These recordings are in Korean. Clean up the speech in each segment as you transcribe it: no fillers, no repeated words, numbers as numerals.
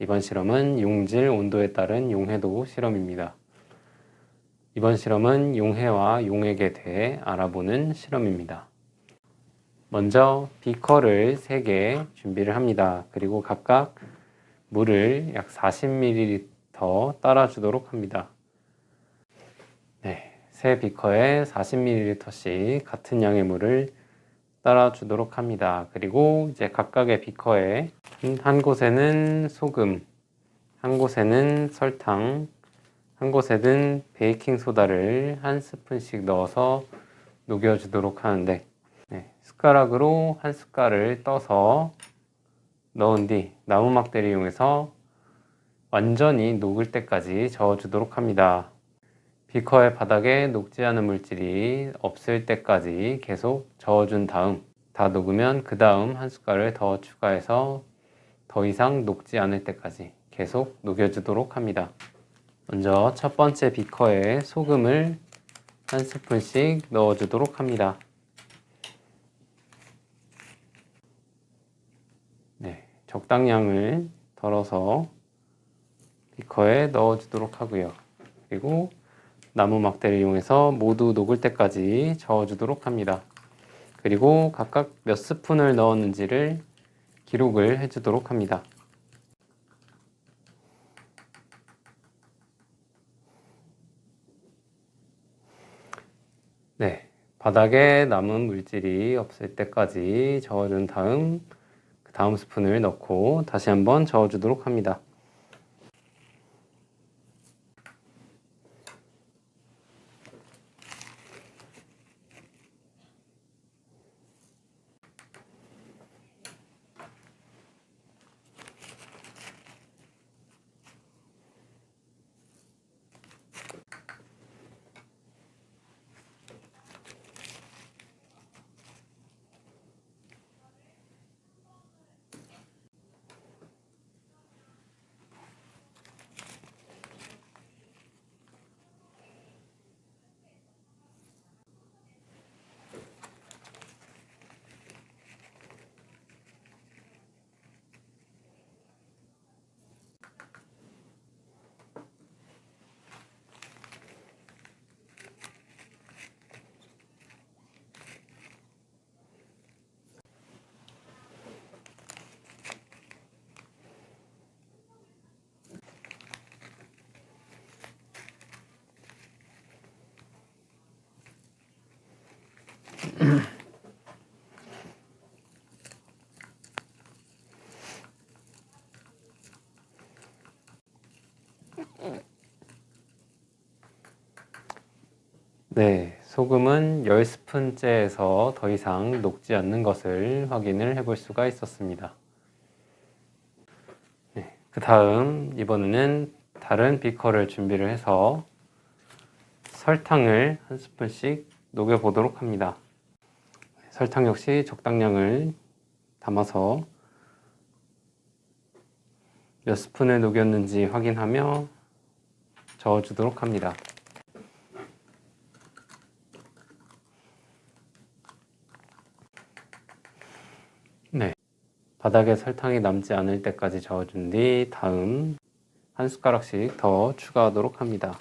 이번 실험은 용질 온도에 따른 용해도 실험입니다. 이번 실험은 용해와 용액에 대해 알아보는 실험입니다. 먼저 비커를 3개 준비를 합니다. 그리고 각각 물을 약 40ml 따라주도록 합니다. 세 비커에 40ml씩 같은 양의 물을 따라주도록 합니다. 그리고 이제 각각의 비커에 한 곳에는 소금, 한 곳에는 설탕, 한 곳에는 베이킹소다를 한 스푼씩 넣어서 녹여주도록 하는데, 숟가락으로 한 숟갈을 떠서 넣은 뒤 나무 막대를 이용해서 완전히 녹을 때까지 저어주도록 합니다. 비커의 바닥에 녹지 않은 물질이 없을 때까지 계속 저어준 다음 다 녹으면 그 다음 한 숟갈을 더 추가해서 더 이상 녹지 않을 때까지 계속 녹여주도록 합니다. 먼저 첫 번째 비커에 소금을 한 스푼씩 넣어주도록 합니다. 적당량을 덜어서 비커에 넣어주도록 하고요. 그리고 나무 막대를 이용해서 모두 녹을 때까지 저어주도록 합니다. 그리고 각각 몇 스푼을 넣었는지를 기록을 해주도록 합니다. 바닥에 남은 물질이 없을 때까지 저어준 다음 그 다음 스푼을 넣고 다시 한번 저어주도록 합니다. 소금은 10스푼째에서 더 이상 녹지 않는 것을 확인을 해볼 수가 있었습니다. 그 다음 이번에는 다른 비커를 준비를 해서 설탕을 한 스푼씩 녹여보도록 합니다. 설탕 역시 적당량을 담아서 몇 스푼을 녹였는지 확인하며 저어주도록 합니다. 바닥에 설탕이 남지 않을 때까지 저어준 뒤 다음 한 숟가락씩 더 추가하도록 합니다.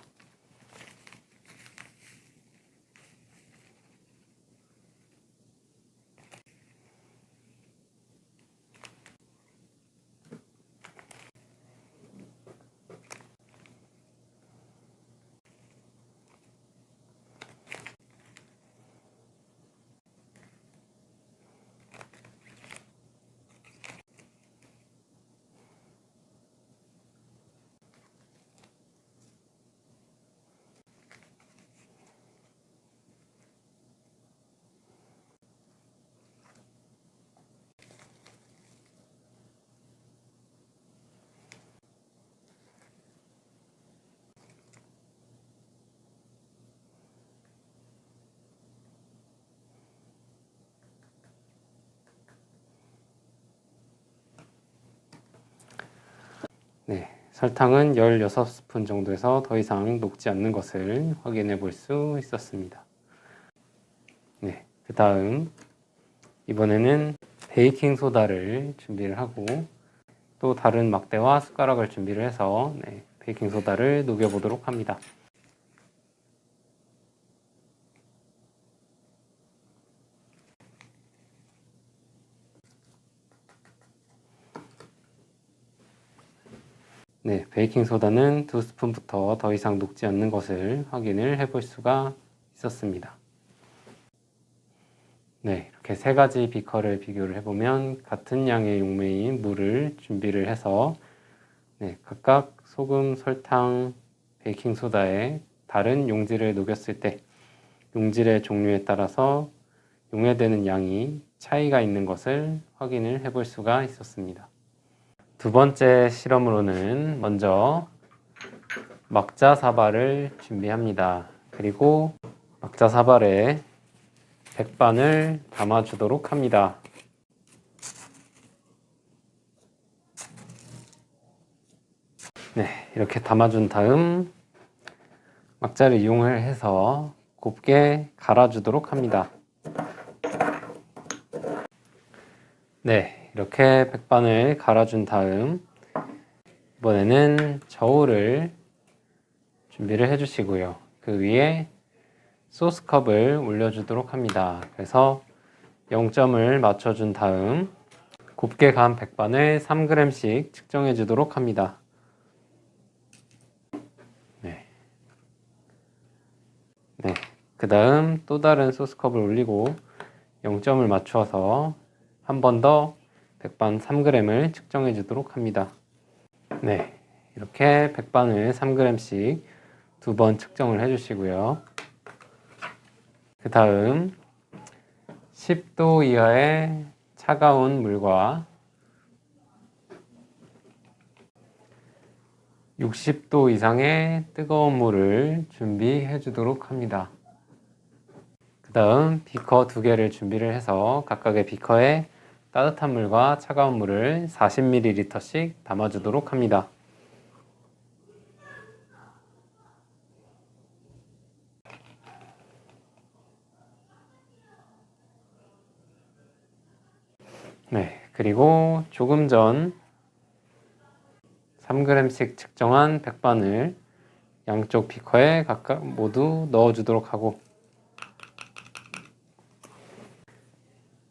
설탕은 16스푼 정도에서 더 이상 녹지 않는 것을 확인해 볼 수 있었습니다. 그 다음 이번에는 베이킹소다를 준비를 하고 또 다른 막대와 숟가락을 준비를 해서 베이킹소다를 녹여보도록 합니다. 베이킹소다는 2스푼부터 더 이상 녹지 않는 것을 확인을 해볼 수가 있었습니다. 이렇게 세 가지 비커를 비교를 해보면 같은 양의 용매인 물을 준비를 해서 각각 소금, 설탕, 베이킹소다에 다른 용질을 녹였을 때 용질의 종류에 따라서 용해되는 양이 차이가 있는 것을 확인을 해볼 수가 있었습니다. 두 번째 실험으로는 먼저 막자 사발을 준비합니다. 그리고 막자 사발에 백반을 담아주도록 합니다. 이렇게 담아준 다음 막자를 이용을 해서 곱게 갈아주도록 합니다. 이렇게 백반을 갈아준 다음 이번에는 저울을 준비를 해주시고요. 그 위에 소스컵을 올려주도록 합니다. 그래서 0점을 맞춰준 다음 곱게 간 백반을 3g씩 측정해 주도록 합니다. 그 다음 또 다른 소스컵을 올리고 0점을 맞추어서 한 번 더 백반 3g을 측정해 주도록 합니다. 이렇게 백반을 3g씩 두 번 측정을 해 주시고요. 그 다음 10도 이하의 차가운 물과 60도 이상의 뜨거운 물을 준비해 주도록 합니다. 그 다음 비커 두 개를 준비를 해서 각각의 비커에 따뜻한 물과 차가운 물을 40ml씩 담아주도록 합니다. 그리고 조금 전 3g씩 측정한 백반을 양쪽 비커에 각각 모두 넣어주도록 하고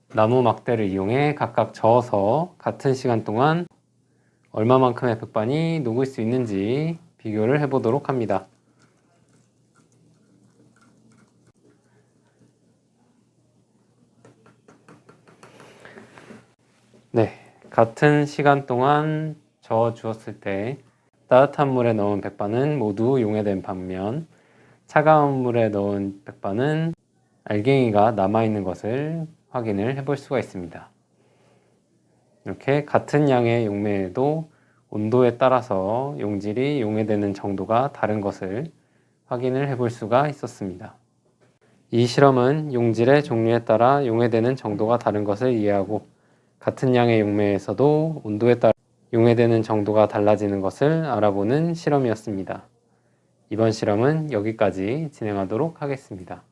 나무 막대를 이용해 각각 저어서 같은 시간 동안 얼마만큼의 백반이 녹을 수 있는지 비교를 해보도록 합니다. 같은 시간 동안 저어 주었을 때 따뜻한 물에 넣은 백반은 모두 용해된 반면 차가운 물에 넣은 백반은 알갱이가 남아있는 것을 확인을 해볼 수가 있습니다. 이렇게 같은 양의 용매에도 온도에 따라서 용질이 용해되는 정도가 다른 것을 확인을 해볼 수가 있었습니다. 이 실험은 용질의 종류에 따라 용해되는 정도가 다른 것을 이해하고 같은 양의 용매에서도 온도에 따라 용해되는 정도가 달라지는 것을 알아보는 실험이었습니다. 이번 실험은 여기까지 진행하도록 하겠습니다.